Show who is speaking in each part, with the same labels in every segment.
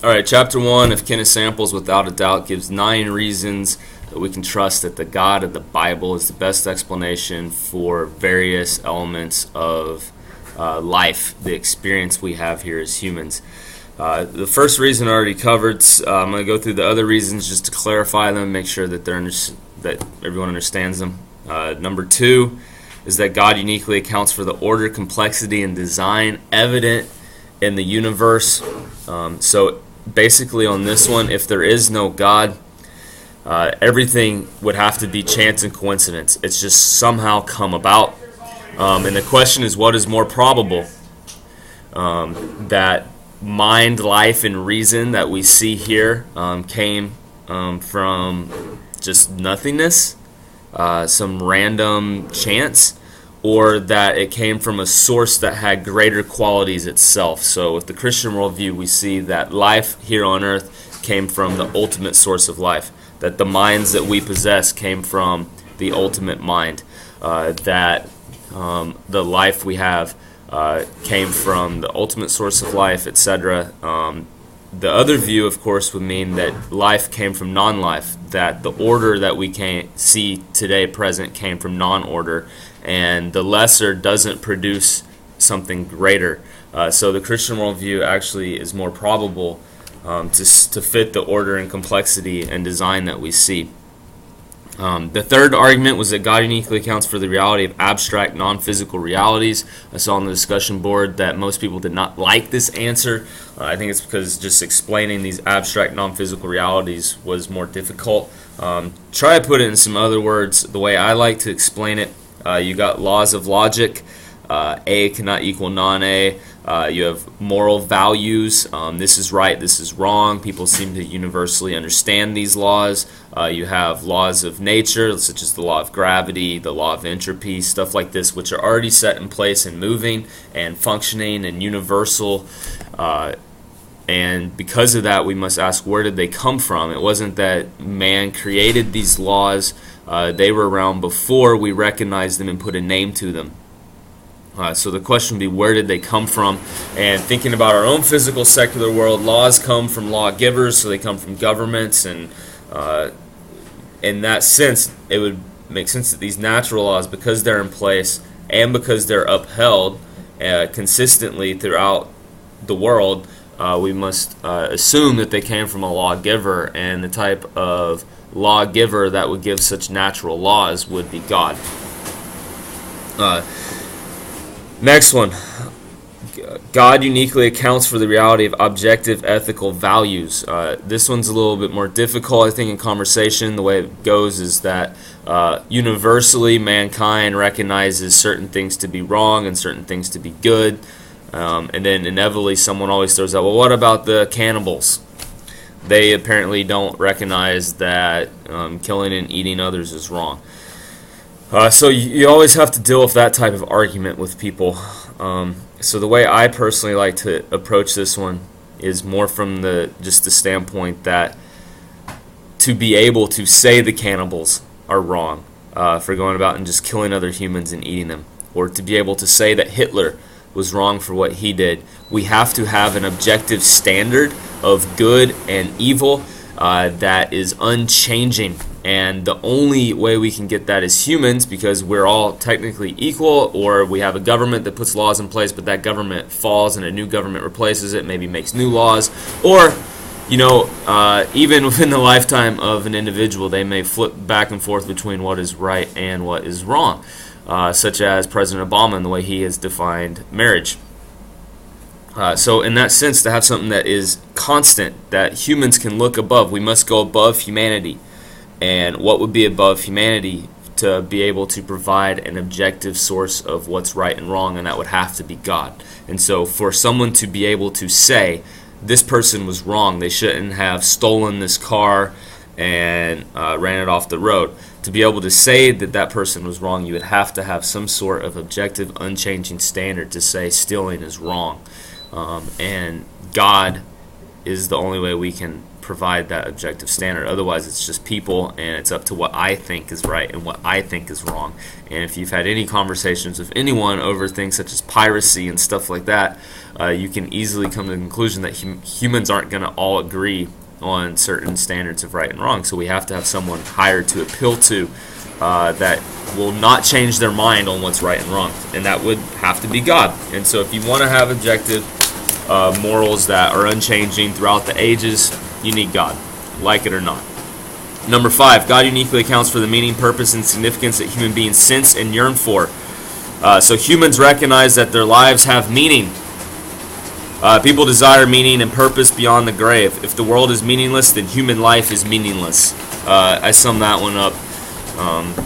Speaker 1: All right, chapter 1 of Kenneth Samples, without a doubt, gives 9 reasons that we can trust that the God of the Bible is the best explanation for various elements of life, the experience we have here as humans. The first reason I already covered. I'm going to go through the other reasons just to clarify them, make sure that that everyone understands them. Number 2 is that God uniquely accounts for the order, complexity, and design evident in the universe. So basically on this one, if there is no God, everything would have to be chance and coincidence. It's just somehow come about. And the question is, what is more probable? That mind, life, and reason that we see here came from just nothingness, some random chance, or that it came from a source that had greater qualities itself. So with the Christian worldview, we see that life here on earth came from the ultimate source of life, that the minds that we possess came from the ultimate mind, that the life we have came from the ultimate source of life, etc. The other view, of course, would mean that life came from non-life, that the order that we can see today present came from non-order, and the lesser doesn't produce something greater. So the Christian worldview actually is more probable to fit the order and complexity and design that we see. The third argument was that God uniquely accounts for the reality of abstract, non-physical realities. I saw on the discussion board that most people did not like this answer. I think it's because just explaining these abstract, non-physical realities was more difficult. Try to put it in some other words. The way I like to explain it, you got laws of logic. A cannot equal non-A. You have moral values. This is right, this is wrong. People seem to universally understand these laws. You have laws of nature, such as the law of gravity, the law of entropy, stuff like this, which are already set in place and moving and functioning and universal. And because of that, we must ask, where did they come from? It wasn't that man created these laws. They were around before we recognized them and put a name to them. So the question would be, where did they come from? And thinking about our own physical secular world, laws come from lawgivers, so they come from governments. And in that sense, it would make sense that these natural laws, because they're in place and because they're upheld consistently throughout the world, we must assume that they came from a lawgiver, and the type of lawgiver that would give such natural laws would be God. Next one, God uniquely accounts for the reality of objective ethical values. This one's a little bit more difficult, I think, in conversation. The way it goes is that universally mankind recognizes certain things to be wrong and certain things to be good. And then inevitably someone always throws out, well, what about the cannibals? They apparently don't recognize that killing and eating others is wrong. So you always have to deal with that type of argument with people. So the way I personally like to approach this one is more from just the standpoint that to be able to say the cannibals are wrong for going about and just killing other humans and eating them, or to be able to say that Hitler was wrong for what he did, we have to have an objective standard of good and evil that is unchanging. And the only way we can get that as humans, because we're all technically equal, or we have a government that puts laws in place, but that government falls and a new government replaces it, maybe makes new laws, or, even within the lifetime of an individual, they may flip back and forth between what is right and what is wrong, such as President Obama and the way he has defined marriage. So in that sense, to have something that is constant, that humans can look above, we must go above humanity. And what would be above humanity? To be able to provide an objective source of what's right and wrong, and that would have to be God. And so for someone to be able to say, this person was wrong, they shouldn't have stolen this car and ran it off the road, to be able to say that that person was wrong, you would have to have some sort of objective, unchanging standard to say stealing is wrong. And God is the only way we can provide that objective standard. Otherwise, it's just people, and it's up to what I think is right and what I think is wrong. And if you've had any conversations with anyone over things such as piracy and stuff like that, you can easily come to the conclusion that humans aren't going to all agree on certain standards of right and wrong. So we have to have someone hired to appeal to that will not change their mind on what's right and wrong, and that would have to be God. And so if you want to have objective morals that are unchanging throughout the ages, you need God, like it or not. Number 5, God uniquely accounts for the meaning, purpose, and significance that human beings sense and yearn for. So humans recognize that their lives have meaning. People desire meaning and purpose beyond the grave. If the world is meaningless, then human life is meaningless. I sum that one up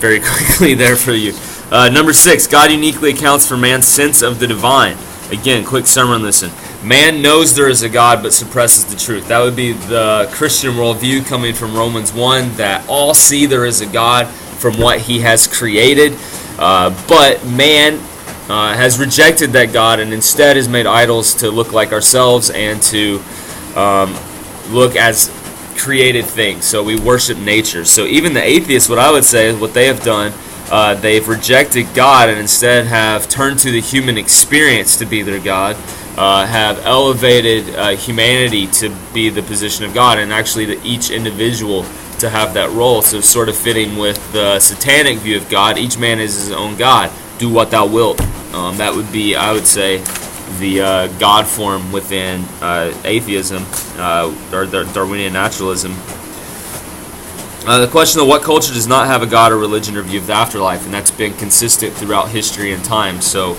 Speaker 1: very quickly there for you. Number 6, God uniquely accounts for man's sense of the divine. Again, quick sermon listen. Man knows there is a God but suppresses the truth. That would be the Christian worldview coming from Romans 1, that all see there is a God from what he has created. But man has rejected that God and instead has made idols to look like ourselves and to look as created things. So we worship nature. So even the atheists, what I would say is what they have done, they've rejected God and instead have turned to the human experience to be their God, have elevated humanity to be the position of God, and actually each individual to have that role. So sort of fitting with the satanic view of God, each man is his own God. Do what thou wilt. That would be, I would say, the God form within atheism, or Darwinian naturalism. The question of what culture does not have a God or religion or view of the afterlife, and that's been consistent throughout history and time. So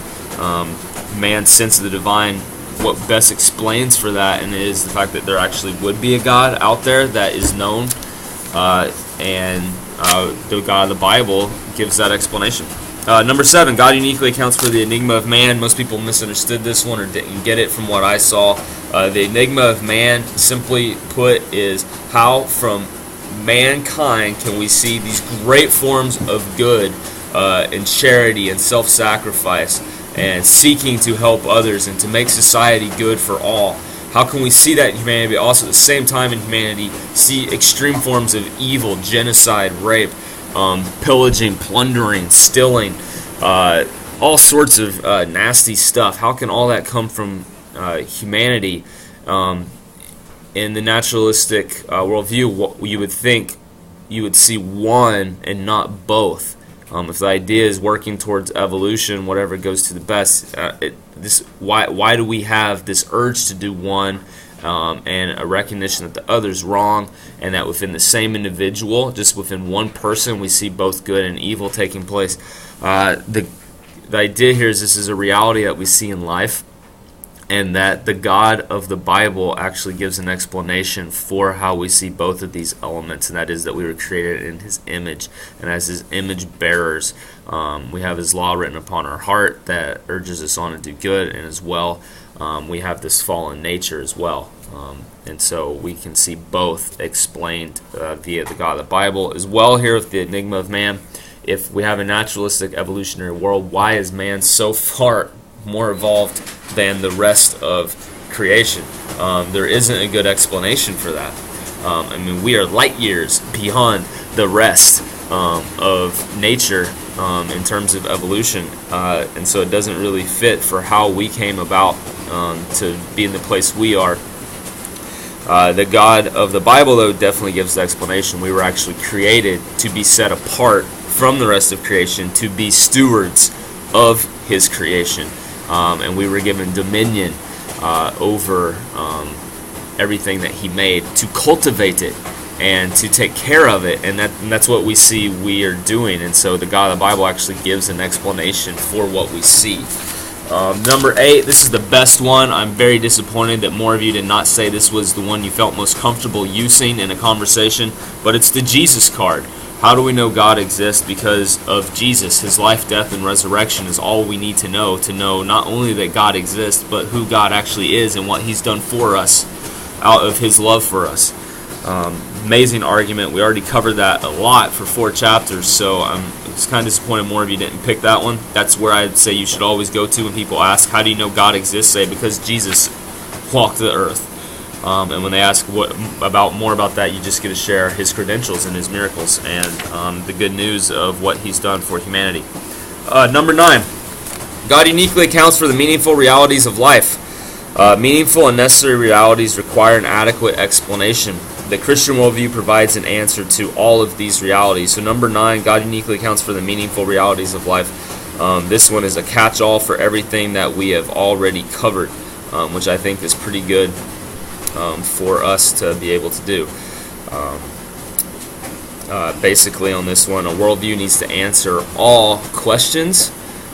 Speaker 1: man's sense of the divine, what best explains for that, and is the fact that there actually would be a God out there that is known, and the God of the Bible gives that explanation. Number 7, God uniquely accounts for the enigma of man. Most people misunderstood this one or didn't get it from what I saw. The enigma of man, simply put, is how from mankind can we see these great forms of good and charity and self-sacrifice and seeking to help others and to make society good for all. How can we see that in humanity, but also at the same time in humanity see extreme forms of evil, genocide, rape, pillaging, plundering, stealing, all sorts of nasty stuff? How can all that come from humanity? In the naturalistic worldview, you would think you would see one and not both. If the idea is working towards evolution, whatever goes to the best, why do we have this urge to do one and a recognition that the other's wrong, and that within the same individual, just within one person, we see both good and evil taking place? The idea here is this is a reality that we see in life, and that the God of the Bible actually gives an explanation for how we see both of these elements, and that is that we were created in His image, and as His image bearers, we have His law written upon our heart that urges us on to do good, and as well, we have this fallen nature as well. And so we can see both explained via the God of the Bible, as well here with the enigma of man. If we have a naturalistic evolutionary world, why is man so far more evolved than the rest of creation? There isn't a good explanation for that. I mean, we are light years beyond the rest of nature in terms of evolution, and so it doesn't really fit for how we came about to be in the place we are. The God of the Bible, though, definitely gives the explanation. We were actually created to be set apart from the rest of creation, to be stewards of His creation. And we were given dominion over everything that He made, to cultivate it and to take care of it, and that's what we see we are doing. And so the God of the Bible actually gives an explanation for what we see. Number 8, this is the best one. I'm very disappointed that more of you did not say this was the one you felt most comfortable using in a conversation, but it's the Jesus card. How do we know God exists? Because of Jesus. His life, death, and resurrection is all we need to know not only that God exists, but who God actually is and what He's done for us out of His love for us. Amazing argument. We already covered that a lot for 4 chapters, so I'm just kind of disappointed more of you didn't pick that one. That's where I'd say you should always go to when people ask, how do you know God exists? Say, because Jesus walked the earth. And when they ask more about that, you just get to share his credentials and his miracles and the good news of what he's done for humanity. Number 9, God uniquely accounts for the meaningful realities of life. Meaningful and necessary realities require an adequate explanation. The Christian worldview provides an answer to all of these realities. So number 9, God uniquely accounts for the meaningful realities of life. This one is a catch-all for everything that we have already covered, which I think is pretty good for us to be able to do. Basically on this one, a worldview needs to answer all questions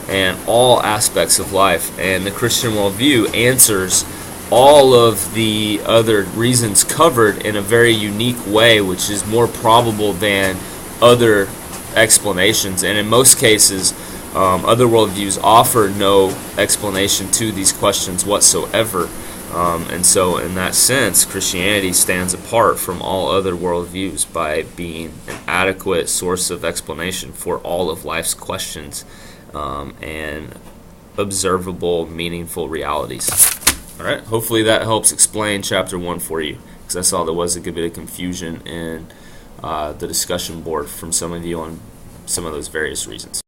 Speaker 1: and all aspects of life, and the Christian worldview answers all of the other reasons covered in a very unique way, which is more probable than other explanations. And in most cases, other worldviews offer no explanation to these questions whatsoever. And so in that sense, Christianity stands apart from all other worldviews by being an adequate source of explanation for all of life's questions and observable, meaningful realities. All right, hopefully that helps explain chapter 1 for you, because I saw there was a good bit of confusion in the discussion board from some of you on some of those various reasons.